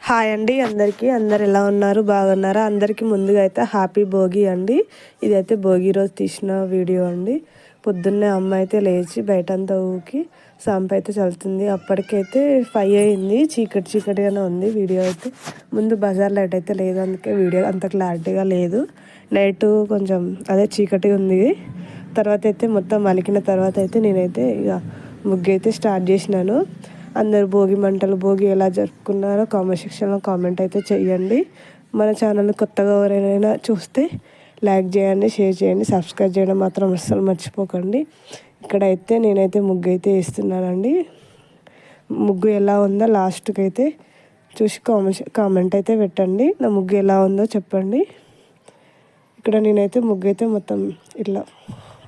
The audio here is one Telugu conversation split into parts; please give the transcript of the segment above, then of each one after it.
హాయ్ అండి అందరికీ. అందరు ఎలా ఉన్నారు? బాగున్నారా? అందరికీ ముందుగా అయితే హ్యాపీ భోగి అండి. ఇదైతే భోగి రోజు తీసిన వీడియో అండి. పొద్దున్నే అమ్మ అయితే లేచి బయటంతా ఊకి సాంపు అయితే చల్లుతుంది. అప్పటికైతే 5 అయింది. చీకటిగానే ఉంది. వీడియో అయితే ముందు బజార్ లైట్ అయితే లేదు, అందుకే వీడియో అంత క్లారిటీగా లేదు. నైట్ కొంచెం అదే చీకటిగా ఉంది. తర్వాత అయితే మొత్తం అలికిన తర్వాత అయితే నేనైతే ఇక ముగ్గు అయితే స్టార్ట్ చేసినాను. అందరు భోగి ఎలా జరుపుకున్నారో కామెంట్ సెక్షన్లో కామెంట్ అయితే చేయండి. మన ఛానల్ కొత్తగా ఎవరైనా చూస్తే లైక్ చేయండి, షేర్ చేయండి, సబ్స్క్రైబ్ చేయడం మాత్రం అస్సలు మర్చిపోకండి. ఇక్కడైతే నేనైతే ముగ్గు అయితే వేస్తున్నానండి. ముగ్గు ఎలా ఉందో లాస్ట్కి అయితే చూసి కామెంట్ అయితే పెట్టండి. నా ముగ్గు ఎలా ఉందో చెప్పండి. ఇక్కడ నేనైతే ముగ్గు అయితే మొత్తం ఇట్లా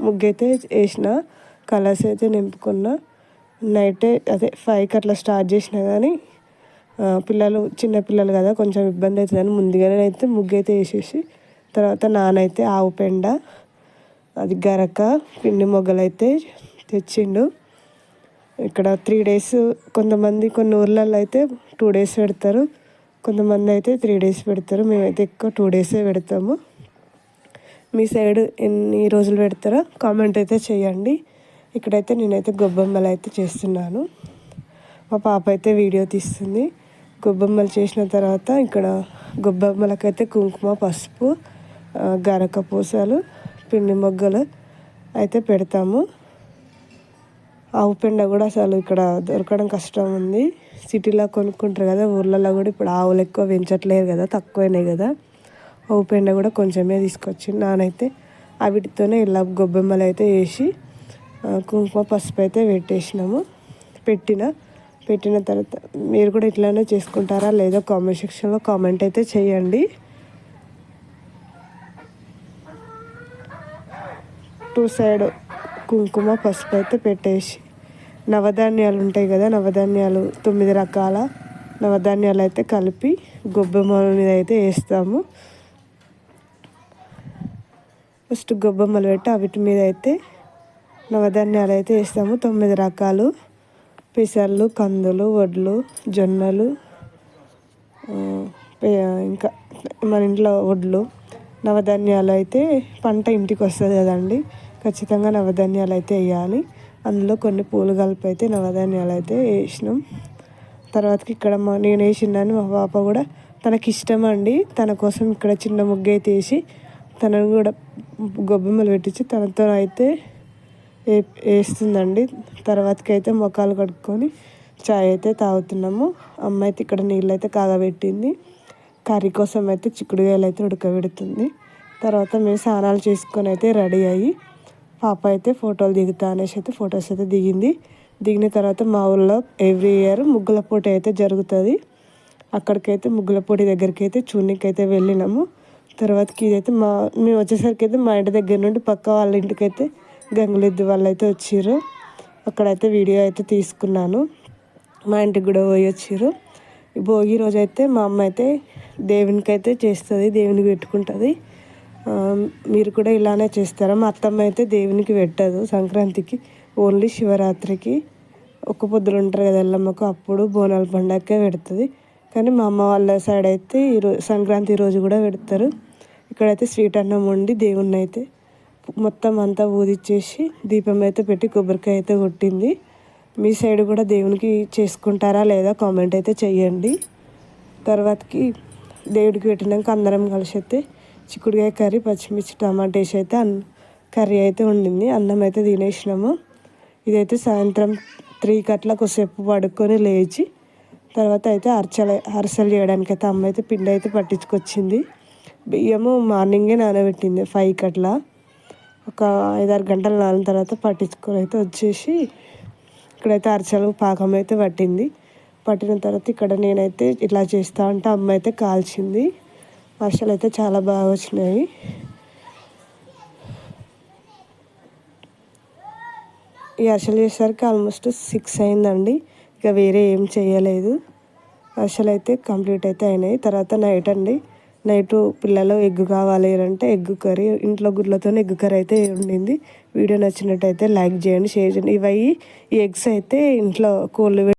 ముగ్గు అయితే వేసిన, కలర్స్ అయితే నింపుకున్నా. నైటే అదే 5కి అట్లా స్టార్ట్ చేసినా కానీ చిన్నపిల్లలు కదా కొంచెం ఇబ్బంది అవుతుందని ముందుగానే అయితే ముగ్గు అయితే వేసేసి తర్వాత నానైతే ఆవు పెండ, అది గరక, పిండి మొగ్గలు అయితే తెచ్చిండు. ఇక్కడ 3 days, కొన్ని ఊర్లలో అయితే 2 days పెడతారు, కొంతమంది అయితే 3 days పెడతారు. మేమైతే ఎక్కువ 2 days పెడతాము. మీ సైడ్ ఎన్ని రోజులు పెడతారో కామెంట్ అయితే చేయండి. ఇక్కడైతే నేనైతే గొబ్బెమ్మలు అయితే చేస్తున్నాను. మా పాప అయితే వీడియో తీస్తుంది. గొబ్బెమ్మలు చేసిన తర్వాత ఇక్కడ గొబ్బెమ్మలకైతే కుంకుమ, పసుపు, గరక పూసలు, పిండి మొగ్గలు అయితే పెడతాము. ఆవు పెండ కూడా అసలు ఇక్కడ దొరకడం కష్టం ఉంది. సిటీలో కొనుక్కుంటారు కదా, ఊర్లలో కూడా ఇప్పుడు ఆవులు ఎక్కువ పెంచట్లేదు కదా, తక్కువైనాయి కదా. ఆవు పెండ కూడా కొంచెమే తీసుకొచ్చి నానైతే వీటితోనే ఇలా గొబ్బెమ్మలు అయితే వేసి కుంకుమ, పసుపు అయితే పెట్టేసినాము. పెట్టిన తర్వాత మీరు కూడా ఇట్లానే చేసుకుంటారా లేదో కామెంట్ సెక్షన్లో కామెంట్ అయితే చేయండి. 2 sides కుంకుమ, పసుపు అయితే పెట్టేసి నవధాన్యాలు ఉంటాయి కదా, 9 రకాల నవధాన్యాలు అయితే కలిపి గొబ్బెమ్మల మీద అయితే వేస్తాము. ఫస్ట్ గొబ్బెమ్మలు పెట్టి వీటి మీద అయితే నవధాన్యాలు అయితే వేస్తాము. 9 రకాలు పెసర్లు, కందులు, వడ్లు, జొన్నలు, ఇంకా మన ఇంట్లో వడ్లు, నవధాన్యాలు అయితే పంట ఇంటికి వస్తుంది కదండి, ఖచ్చితంగా నవధాన్యాలు అయితే వేయాలి. అందులో కొన్ని పూలు కలిపి అయితే నవధాన్యాలు అయితే వేసినాం. తర్వాతకి ఇక్కడ నేను వేసిందని మా పాప కూడా తనకి ఇష్టం అండి, తన కోసం ఇక్కడ చిన్న ముగ్గు అయితే వేసి తనను కూడా గొబ్బెమ్మలు పెట్టించి తనతో అయితే వేస్తుందండి. తర్వాతకి అయితే మొఖాలు కడుక్కొని చాయ్ అయితే తాగుతున్నాము. అమ్మ అయితే ఇక్కడ నీళ్ళు అయితే కాగబెట్టింది. కర్రీ కోసం అయితే చిక్కుడుకాయలు అయితే ఉడకబెడుతుంది. తర్వాత మేము స్నానాలు చేసుకొని అయితే రెడీ అయ్యి పాప అయితే ఫోటోలు దిగుతా అనేసి అయితే ఫొటోస్ అయితే దిగిన తర్వాత మా ఊళ్ళో ఎవ్రీ ఇయర్ ముగ్గుల పోటీ అయితే జరుగుతుంది. అక్కడికైతే ముగ్గుల పోటీ దగ్గరికి అయితే చూడడానికి అయితే వెళ్ళినాము. తర్వాతకి ఇదైతే మేము వచ్చేసరికి అయితే మా ఇంటి దగ్గర నుండి పక్క వాళ్ళ ఇంటికైతే గంగులెద్దు వాళ్ళు అయితే వచ్చిర్రు. అక్కడైతే వీడియో అయితే తీసుకున్నాను. మా ఇంటికి కూడా పోయి వచ్చిర్రు. భోగి రోజు అయితే మా అమ్మ అయితే దేవునికి అయితే చేస్తుంది, దేవునికి పెట్టుకుంటుంది. మీరు కూడా ఇలానే చేస్తారా? మా అత్తమ్మ అయితే దేవునికి పెట్టదు సంక్రాంతికి, ఓన్లీ శివరాత్రికి ఒక్క పొద్దులు ఉంటారు కదా ఎల్లమ్మకు, అప్పుడు బోనాల పండగకే పెడుతుంది. కానీ మా అమ్మ వాళ్ళ సైడ్ అయితే సంక్రాంతి రోజు కూడా పెడతారు. ఇక్కడైతే స్వీట్ అన్నం వండి దేవుణ్ణి అయితే మొత్తం అంతా ఊదిచ్చేసి దీపం అయితే పెట్టి కొబ్బరికాయ అయితే కొట్టింది. మీ సైడ్ కూడా దేవునికి చేసుకుంటారా లేదా కామెంట్ అయితే చెయ్యండి. తర్వాతకి దేవుడికి పెట్టినాక అందరం కలిసి అయితే చిక్కుడుకాయ కర్రీ, పచ్చిమిర్చి, టమాటా వేసి అయితే కర్రీ అయితే వండింది. అన్నం అయితే తినేసినాము. ఇదైతే సాయంత్రం 3కి అట్లా కొద్దిసేపు పడుకొని లేచి తర్వాత అయితే అరిసెలు చేయడానికి అయితే అమ్మ అయితే పిండి అయితే పట్టించుకొచ్చింది. బియ్యము మార్నింగే నానబెట్టింది 5కి అట్లా. ఒక 5-6 గంటలు నానిన తర్వాత పట్టించుకొని అయితే వచ్చేసి ఇక్కడైతే అరిసెలు పాకం అయితే పట్టిన తర్వాత ఇక్కడ నేనైతే ఇట్లా చేస్తా అంటే అమ్మ అయితే కాల్చింది. అరిసెలు అయితే చాలా బాగా వచ్చినాయి. ఈ అరిసెలు చేసేసరికి ఆల్మోస్ట్ 6 అయిందండి. ఇక వేరే ఏం చేయలేదు. అరిసెలు అయితే కంప్లీట్ అయితే అయినాయి. తర్వాత నైట్ పిల్లలు ఎగ్ కావాలి అంటే ఎగ్ కర్రీ, ఇంట్లో గుడ్లతో ఎగ్ కర్రీ అయితే ఉండింది. వీడియో నచ్చినట్టయితే లైక్ చేయండి, షేర్ చేయండి. ఈ ఎగ్స్ అయితే ఇంట్లో కోళ్ళు